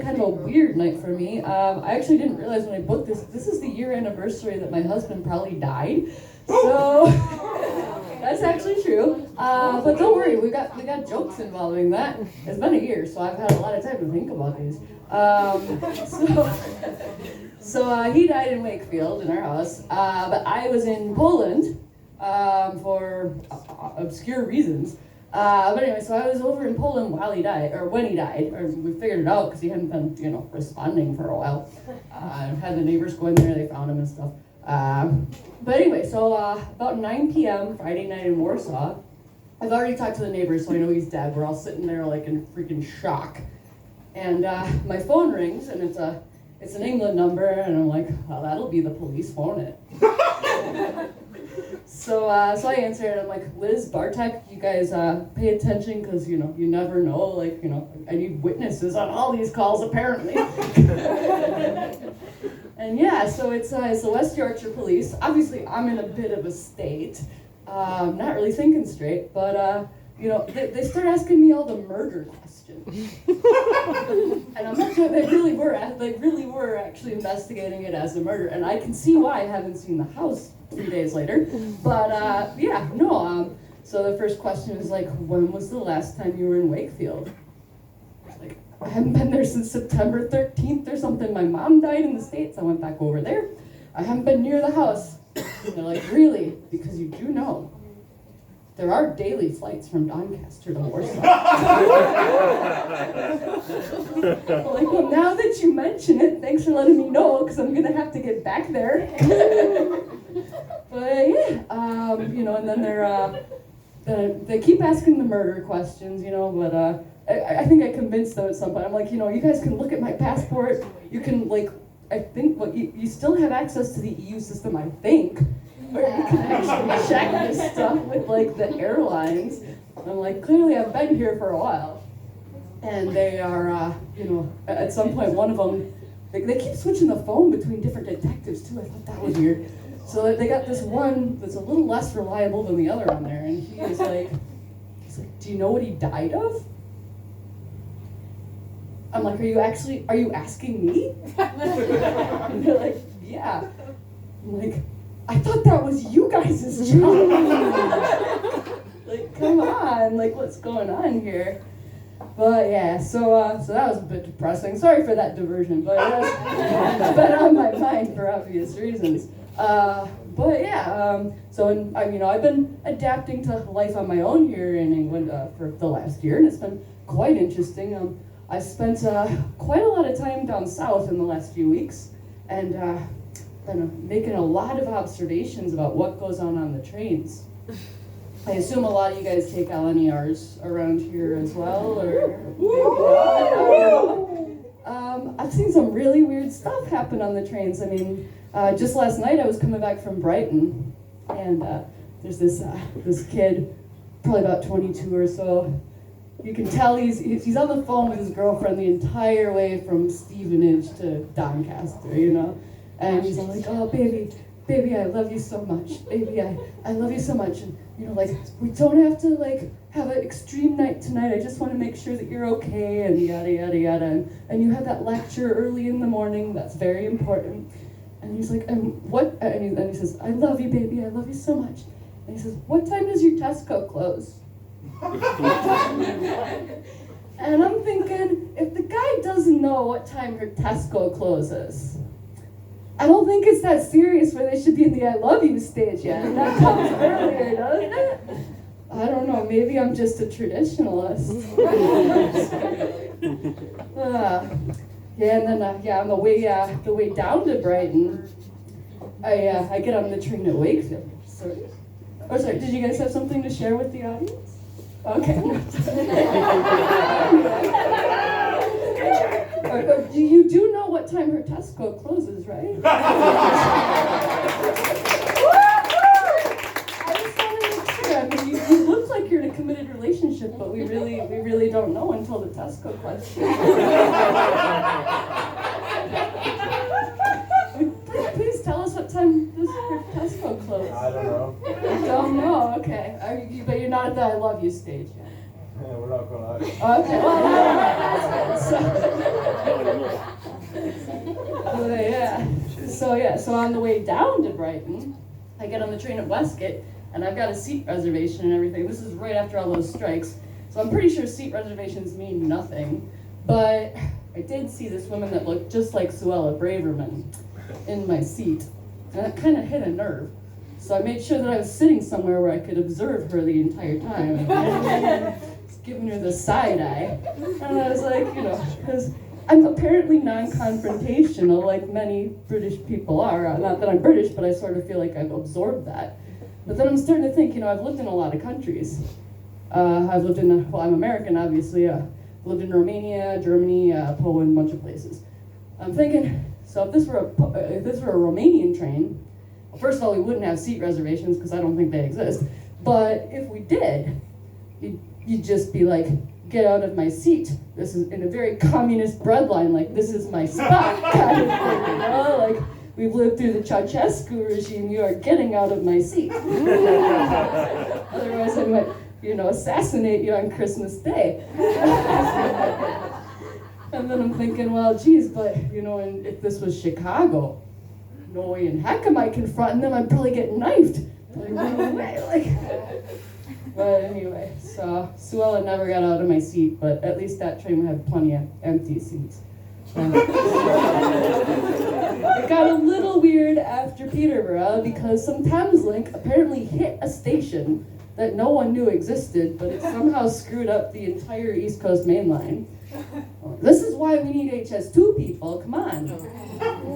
kind of a weird night for me. I actually didn't realize when I booked this. This is the year anniversary that my husband probably died. So that's actually true. But don't worry, we got jokes involving that. It's been a year, so I've had a lot of time to think about these. So he died in Wakefield in our house, but I was in Poland for obscure reasons. But anyway, so I was over in Poland while he died, or when he died, or we figured it out because he hadn't been, responding for a while. Had the neighbors go in there, they found him and stuff. But anyway, so about 9 p.m. Friday night in Warsaw, I've already talked to the neighbors, so I know he's dead. We're all sitting there like in freaking shock. And my phone rings, and it's an England number, and I'm like, well, that'll be the police, won't it? So I answered, and I'm like, Liz, Bartek, you guys pay attention, because, you never know, I need witnesses on all these calls, apparently. And yeah, so it's the West Yorkshire Police. Obviously, I'm in a bit of a state, not really thinking straight, but, they start asking me all the murder questions. And I'm not sure they really were actually investigating it as a murder, and I can see why I haven't seen the house 3 days later. But so the first question is like, when was the last time you were in Wakefield? Like, I haven't been there since September 13th or something. My mom died in the States. I went back over there. I haven't been near the house. And they're like, really? Because you do know there are daily flights from Doncaster to Warsaw. Like, well, now that you mention it, thanks for letting me know, because I'm gonna have to get back there. But yeah, and then they keep asking the murder questions, but I think I convinced them at some point. I'm like, you guys can look at my passport. You can, I think, you still have access to the EU system, I think. Or you can actually check this stuff with the airlines. I'm like, clearly I've been here for a while. And they are, at some point one of them, they keep switching the phone between different detectives too. I thought that was weird. So they got this one that's a little less reliable than the other on there, and he's like, do you know what he died of? I'm like, are you asking me? And they're like, yeah. I'm like, I thought that was you guys' job. Come on, what's going on here? But yeah, so that was a bit depressing. Sorry for that diversion, but it's been on my mind for obvious reasons. But yeah, I've been adapting to life on my own here in England for the last year, and it's been quite interesting. I spent quite a lot of time down south in the last few weeks, and been making a lot of observations about what goes on the trains. I assume a lot of you guys take LNERs around here as well, or maybe not. I've seen some really weird stuff happen on the trains. I mean, just last night I was coming back from Brighton, and there's this kid, probably about 22 or so. You can tell he's on the phone with his girlfriend the entire way from Stevenage to Doncaster, And he's like, oh, baby, I love you so much. Baby, I love you so much. And, we don't have to, have an extreme night tonight. I just want to make sure that you're okay, and yada, yada, yada. And you have that lecture early in the morning. That's very important. And he's like, and what? And he says, I love you, baby. I love you so much. And he says, what time does your Tesco close? And I'm thinking, if the guy doesn't know what time her Tesco closes, I don't think it's that serious where they should be in the I love you stage yet. That comes earlier, doesn't it? I don't know, maybe I'm just a traditionalist. And then on the way down to Brighton, I get on the train at Wakefield. Sorry, did you guys have something to share with the audience? Okay. You do know what time her Tesco closes, right? I just want to make sure. I mean, you look like you're in a committed relationship, but we really don't know until the Tesco question. Please tell us what time does her Tesco close? I don't know. You don't know, okay. But you're not at the I love you stage yet. Yeah, we're not gonna. Okay, well, that's good. So on the way down to Brighton, I get on the train at Westgate, and I've got a seat reservation and everything. This is right after all those strikes, so I'm pretty sure seat reservations mean nothing. But I did see this woman that looked just like Suella Braverman in my seat, and that kind of hit a nerve. So I made sure that I was sitting somewhere where I could observe her the entire time. Just giving her the side eye. And I was like, because I'm apparently non-confrontational like many British people are. Not that I'm British, but I sort of feel like I've absorbed that. But then I'm starting to think, I've lived in a lot of countries. I'm American, obviously. I've lived in Romania, Germany, Poland, a bunch of places. I'm thinking, so if this were a Romanian train, first of all, we wouldn't have seat reservations because I don't think they exist. But if we did, you'd just be like, get out of my seat. This is in a very communist breadline, like this is my spot kind of thing, Like we've lived through the Ceausescu regime, you are getting out of my seat. Otherwise I might, assassinate you on Christmas Day. And then I'm thinking, well, geez, but, and if this was Chicago, no way in heck am I confronting them, I'd probably get knifed. But anyway, so Suella never got out of my seat, but at least that train had plenty of empty seats. It got a little weird after Peterborough because some Thameslink apparently hit a station that no one knew existed, but it somehow screwed up the entire East Coast main line. This is why we need HS2 people, come on.